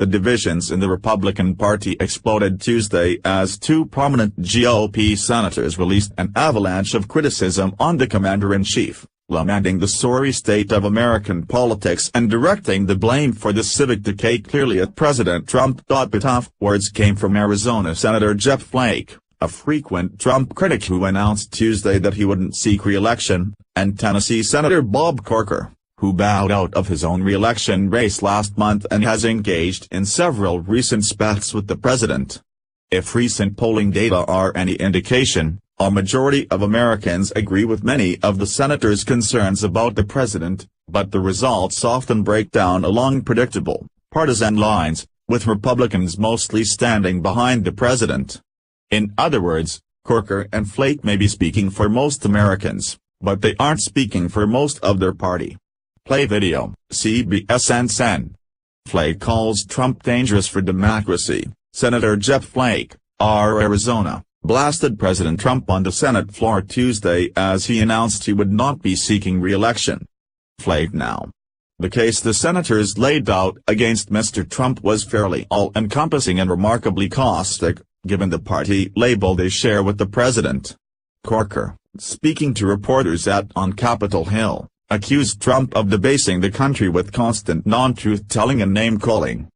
The divisions in the Republican Party exploded Tuesday as two prominent GOP senators released an avalanche of criticism on the commander-in-chief, lamenting the sorry state of American politics and directing the blame for the civic decay clearly at President Trump. The tough words came from Arizona Senator Jeff Flake, a frequent Trump critic who announced Tuesday that he wouldn't seek re-election, and Tennessee Senator Bob Corker, who bowed out of his own re-election race last month and has engaged in several recent spats with the president. If recent polling data are any indication, a majority of Americans agree with many of the senators' concerns about the president, but the results often break down along predictable, partisan lines, with Republicans mostly standing behind the president. In other words, Corker and Flake may be speaking for most Americans, but they aren't speaking for most of their party. Play video, CBS. Flake calls Trump dangerous for democracy. Senator Jeff Flake, R. Arizona, blasted President Trump on the Senate floor Tuesday as he announced he would not be seeking re-election. Flake now. The case the senators laid out against Mr. Trump was fairly all-encompassing and remarkably caustic, given the party label they share with the president. Corker, speaking to reporters on Capitol Hill, accused Trump of debasing the country with constant non-truth-telling and name-calling.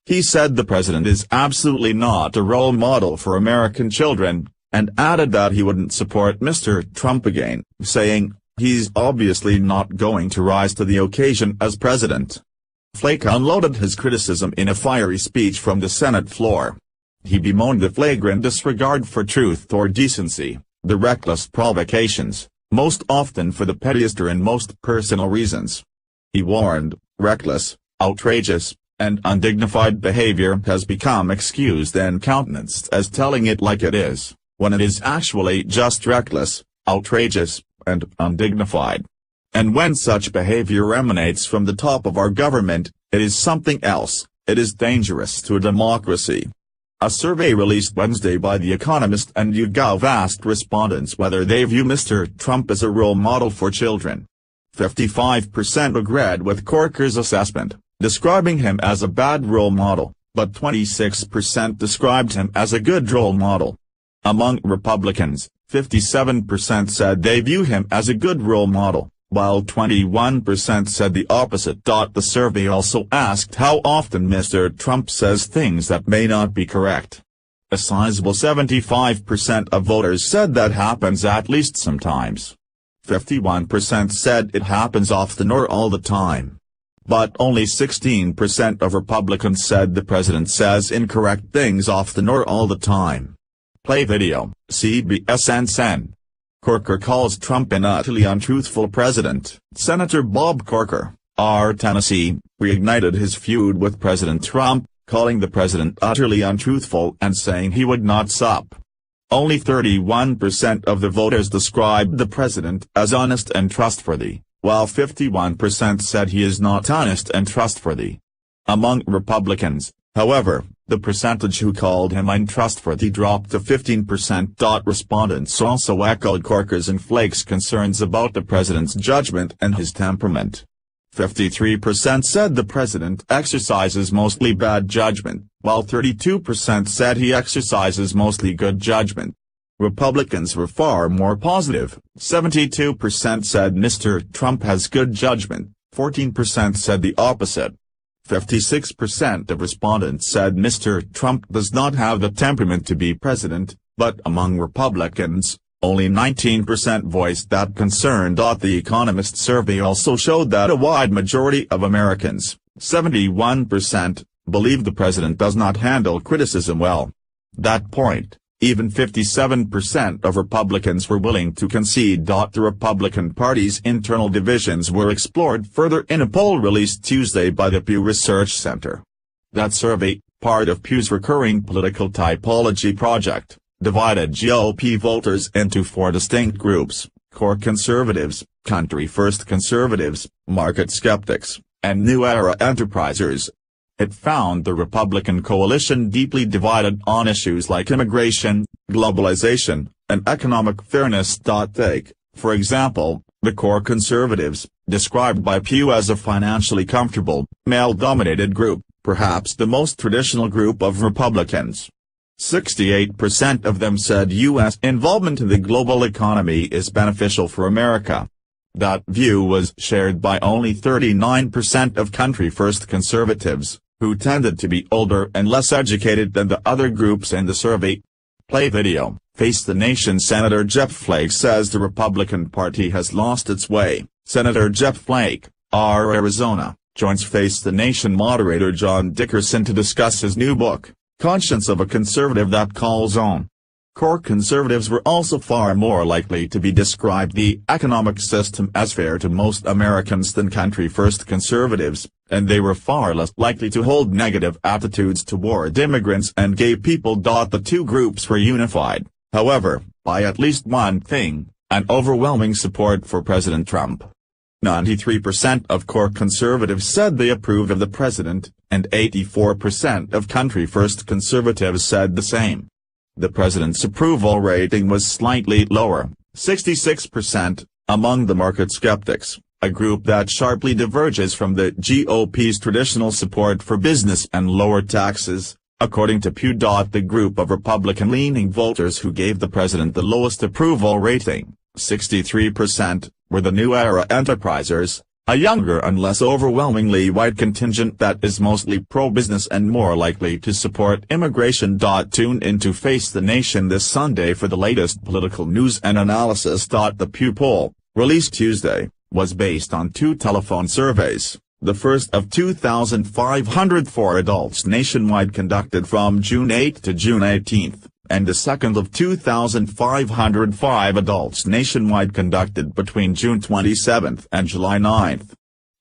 He said the president is absolutely not a role model for American children, and added that he wouldn't support Mr. Trump again, saying, "He's obviously not going to rise to the occasion as president." Flake unloaded his criticism in a fiery speech from the Senate floor. He bemoaned the flagrant disregard for truth or decency, the reckless provocations, most often for the pettiest and most personal reasons. He warned, reckless, outrageous, and undignified behavior has become excused and countenanced as telling it like it is, when it is actually just reckless, outrageous, and undignified. And when such behavior emanates from the top of our government, it is something else. It is dangerous to a democracy. A survey released Wednesday by The Economist and YouGov asked respondents whether they view Mr. Trump as a role model for children. 55% agreed with Corker's assessment, describing him as a bad role model, but 26% described him as a good role model. Among Republicans, 57% said they view him as a good role model, while 21% said the opposite. The survey also asked how often Mr. Trump says things that may not be correct. A sizable 75% of voters said that happens at least sometimes. 51% said it happens often or all the time. But only 16% of Republicans said the president says incorrect things often or all the time. Play video, CBS. Corker calls Trump an utterly untruthful president. Senator Bob Corker, R. Tennessee, reignited his feud with President Trump, calling the president utterly untruthful and saying he would not sup. Only 31% of the voters described the president as honest and trustworthy, while 51% said he is not honest and trustworthy. Among Republicans, however, the percentage who called him untrustworthy dropped to 15%. Respondents also echoed Corker's and Flake's concerns about the president's judgment and his temperament. 53% said the president exercises mostly bad judgment, while 32% said he exercises mostly good judgment. Republicans were far more positive. 72% said Mr. Trump has good judgment, 14% said the opposite. 56% of respondents said Mr. Trump does not have the temperament to be president, but among Republicans, only 19% voiced that concern. The Economist survey also showed that a wide majority of Americans, 71%, believe the president does not handle criticism well. That point, even 57% of Republicans were willing to concede. The Republican Party's internal divisions were explored further in a poll released Tuesday by the Pew Research Center. That survey, part of Pew's recurring political typology project, divided GOP voters into four distinct groups: core conservatives, country-first conservatives, market skeptics, and new era enterprisers. It found the Republican coalition deeply divided on issues like immigration, globalization, and economic fairness. Take, for example, the core conservatives, described by Pew as a financially comfortable, male-dominated group, perhaps the most traditional group of Republicans. 68% of them said U.S. involvement in the global economy is beneficial for America. That view was shared by only 39% of country-first conservatives, who tended to be older and less educated than the other groups in the survey. Play video. Face the Nation. Senator Jeff Flake says the Republican Party has lost its way. Senator Jeff Flake, R. Arizona, joins Face the Nation moderator John Dickerson to discuss his new book, Conscience of a Conservative That Calls On. Core conservatives were also far more likely to be described the economic system as fair to most Americans than country-first conservatives, and they were far less likely to hold negative attitudes toward immigrants and gay people. The two groups were unified, however, by at least one thing: an overwhelming support for President Trump. 93% of core conservatives said they approved of the president, and 84% of country-first conservatives said the same. The president's approval rating was slightly lower, 66%, among the market skeptics, a group that sharply diverges from the GOP's traditional support for business and lower taxes, according to Pew. The group of Republican-leaning voters who gave the president the lowest approval rating, 63%, were the New Era enterprisers, a younger and less overwhelmingly white contingent that is mostly pro-business and more likely to support immigration. Tune into Face the Nation this Sunday for the latest political news and analysis. The Pew poll, released Tuesday, was based on two telephone surveys, the first of 2,504 adults nationwide conducted from June 8 to June 18, and the second of 2,505 adults nationwide conducted between June 27 and July 9.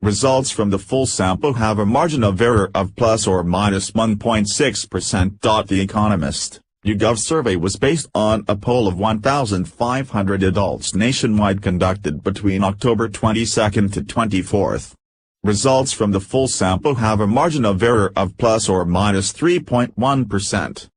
Results from the full sample have a margin of error of plus or minus 1.6%. The Economist, YouGov survey was based on a poll of 1,500 adults nationwide conducted between October 22 to 24. Results from the full sample have a margin of error of plus or minus 3.1%.